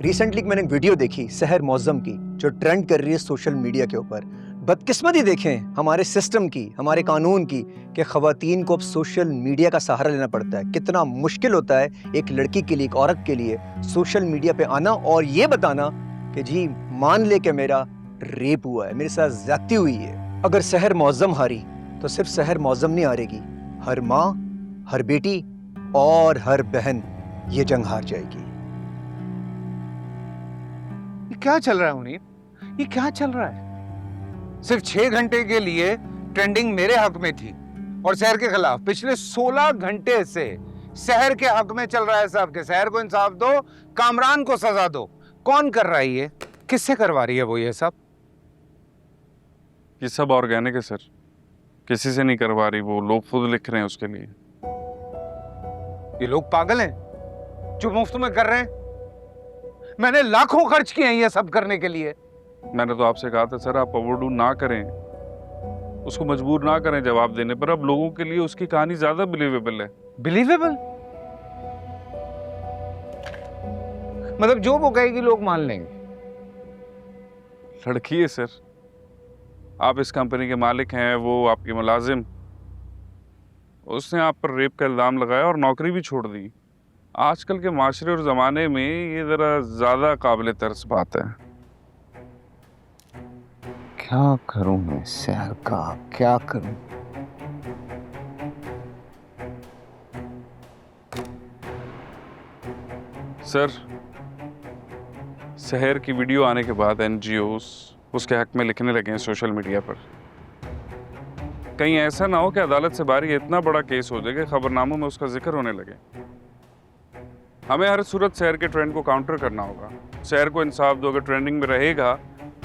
Recently मैंने एक video देखी शहर मौज़म की जो ट्रेंड कर रही है सोशल मीडिया के ऊपर। बदकिस्मती देखें हमारे सिस्टम की, हमारे कानून की, कि ख़वातीन को अब सोशल मीडिया का सहारा लेना पड़ता है। कितना मुश्किल होता है एक लड़की के लिए, एक औरत के लिए सोशल मीडिया पे आना और ये बताना कि जी मान ले कि मेरा रेप हुआ है, मेरे साथ ज़्यादती हुई है। अगर शहर मौज़म हारी तो सिर्फ शहर मौज़म नहीं हारेगी, हर माँ, हर बेटी और हर बहन ये जंग हार जाएगी। क्या चल रहा है मुनीर? ये क्या चल रहा है? सिर्फ 6 घंटे के लिए ट्रेंडिंग मेरे हक में थी और शहर के खिलाफ पिछले 16 घंटे से शहर के हक में चल रहा है। साहब के शहर को इंसाफ दो, कामरान को सजा दो। कौन कर रहा है ये? किससे करवा रही है वो ये सब? ये सब ऑर्गेनिक है सर, किसी से नहीं करवा रही, वो लोग खुद लिख रहे हैं उसके लिए। ये लोग पागल हैं जो मुफ्त में कर रहे हैं। मैंने लाखों खर्च किए हैं ये सब करने के लिए। मैंने तो आपसे कहा था सर आप ओवरडू ना करें, उसको मजबूर ना करें जवाब देने पर। अब लोगों के लिए उसकी कहानी ज्यादा बिलीवेबल है। बिलीवेबल मतलब जो वो कहेगी लोग मान लेंगे। लड़की है सर, आप इस कंपनी के मालिक हैं, वो आपकी मुलाजिम। उसने आप पर रेप का इल्जाम लगाया और नौकरी भी छोड़ दी। आजकल के माशरे और ज़माने में ये ज़रा ज़्यादा काबिल तरस बात है। क्या करूं मैं शहर का, क्या करूं? सर शहर की वीडियो आने के बाद NGOs उसके हक में लिखने लगे हैं सोशल मीडिया पर। कहीं ऐसा ना हो कि अदालत से बाहर ये इतना बड़ा केस हो जाए कि खबरनामों में उसका जिक्र होने लगे। हमें हर सूरत शहर के ट्रेंड को काउंटर करना होगा। शहर को इंसाफ दो, अगर ट्रेंडिंग में रहेगा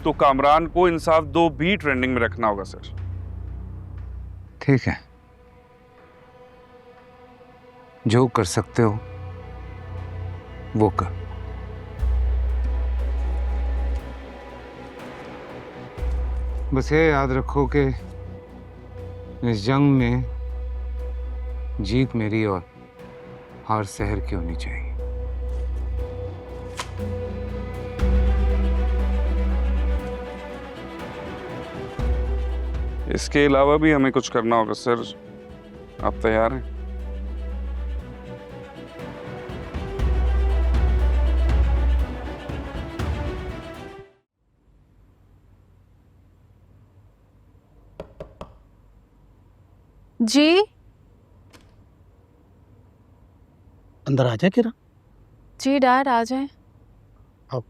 तो कामरान को इंसाफ दो भी ट्रेंडिंग में रखना होगा सर। ठीक है, जो कर सकते हो वो कर। बस ये याद रखो कि इस जंग में जीत मेरी और हार शहर की होनी चाहिए। इसके अलावा भी हमें कुछ करना होगा सर, आप तैयार हैं? जी अंदर आ जाए किरा। जी डैड आ जाए। अब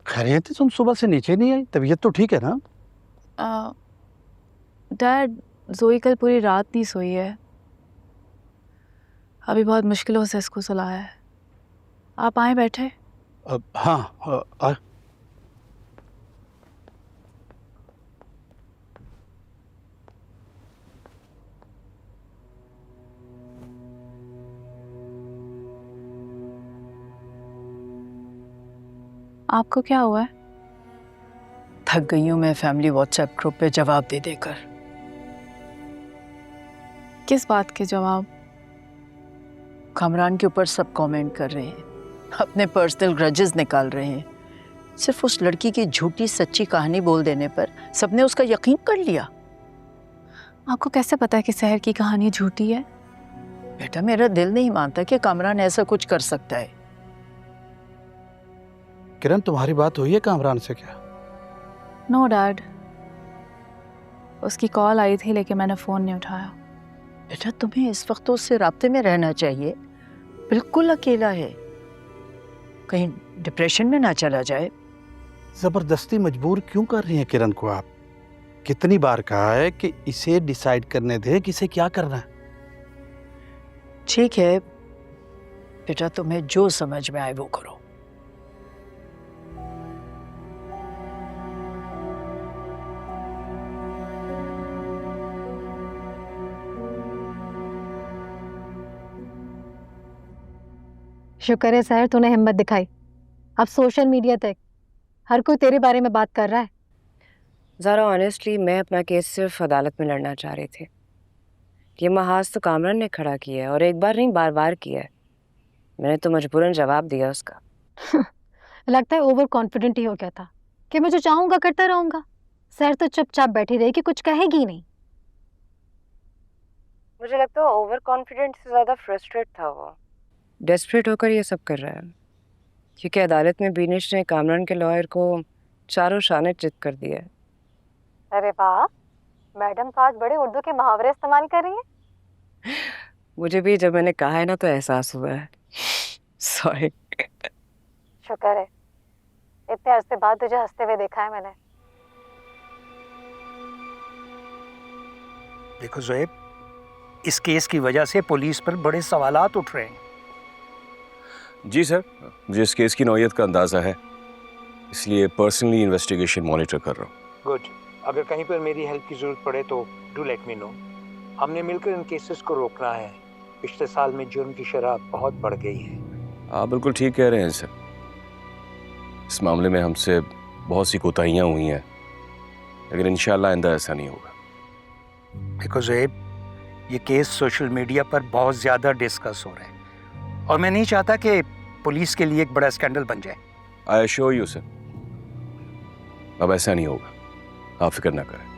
खैरियत है, तुम सुबह से नीचे नहीं आई, तबीयत तो ठीक है ना? डैड जोई कल पूरी रात नहीं सोई है, अभी बहुत मुश्किलों से इसको सुलाया है। आप आए बैठे। हाँ आपको क्या हुआ है? थक गई हूँ मैं फैमिली व्हाट्सएप ग्रुप पे जवाब दे देकर। किस बात के जवाब? कामरान के ऊपर सब कमेंट कर रहे हैं, अपने पर्सनल ग्रजेस निकाल रहे हैं। सिर्फ उस लड़की की झूठी सच्ची कहानी बोल देने पर सबने उसका यकीन कर लिया। आपको कैसे पता है कि शहर की कहानी झूठी है? बेटा मेरा दिल नहीं मानता कि कामरान ऐसा कुछ कर सकता है। किरण, तुम्हारी बात हुई है कामरान से क्या? नो डैड, उसकी कॉल आई थी लेकिन मैंने फ़ोन नहीं उठाया। बेटा तुम्हें इस वक्त तो उससे राब्ते में रहना चाहिए, बिल्कुल अकेला है, कहीं डिप्रेशन में ना चला जाए। जबरदस्ती मजबूर क्यों कर रही हैं किरण को आप? कितनी बार कहा है कि इसे डिसाइड करने दे कि इसे क्या करना है। ठीक है बेटा, तुम्हें जो समझ में आए वो करो। शुक्र है सहर, तूने हिम्मत दिखाई। अब सोशल मीडिया तक हर कोई तेरे बारे में बात कर रहा है। ज़रा ऑनेस्टली मैं अपना केस सिर्फ अदालत में लड़ना चाह रही थी। ये महाज तो कामरान ने खड़ा किया है और एक बार नहीं बार बार किया है। मैंने तो मजबूरन जवाब दिया उसका। लगता है ओवर कॉन्फिडेंट ही हो गया था कि मैं जो चाहूंगा करता रहूंगा। सहर तो चुपचाप बैठी रही कि कुछ कहेगी नहीं। मुझे लगता है ओवर कॉन्फिडेंट से ज़्यादा फ्रस्ट्रेट था वो। डेस्परेट होकर ये सब कर रहा है क्योंकि अदालत में बीनिश ने कामरान के लॉयर को चारों शाने चित कर दिया है। अरे वाह, मैडम तो आज बड़े उर्दू के मुहावरे इस्तेमाल कर रही हैं। मुझे भी जब मैंने कहा है ना तो एहसास हुआ है। सॉरी। शुक्र है, इतने अरसे बाद तुझे हंसते हुए देखा है मैंने। देखो ज़ोएब, इस केस की वजह से पुलिस पर बड़े सवालात उठ रहे हैं। जी सर, मुझे इस केस की नौयत का अंदाज़ा है, इसलिए पर्सनली इन्वेस्टिगेशन मॉनिटर कर रहा हूँ। गुड, अगर कहीं पर मेरी हेल्प की ज़रूरत पड़े तो डू लेट मी नो। हमने मिलकर इन केसेस को रोकना है। पिछले साल में जुर्म की शरह बहुत बढ़ गई है। आप बिल्कुल ठीक कह रहे हैं सर, इस मामले में हमसे बहुत सी कोताहियाँ हुई हैं, लेकिन इंशाल्लाह आइंदा ऐसा नहीं होगा। देखो ज़ोएब, ये केस सोशल मीडिया पर बहुत ज़्यादा डिस्कस हो रहा है और मैं नहीं चाहता कि पुलिस के लिए एक बड़ा स्कैंडल बन जाए। आई एश्योर यू सर, अब ऐसा नहीं होगा, आप फिक्र ना करें।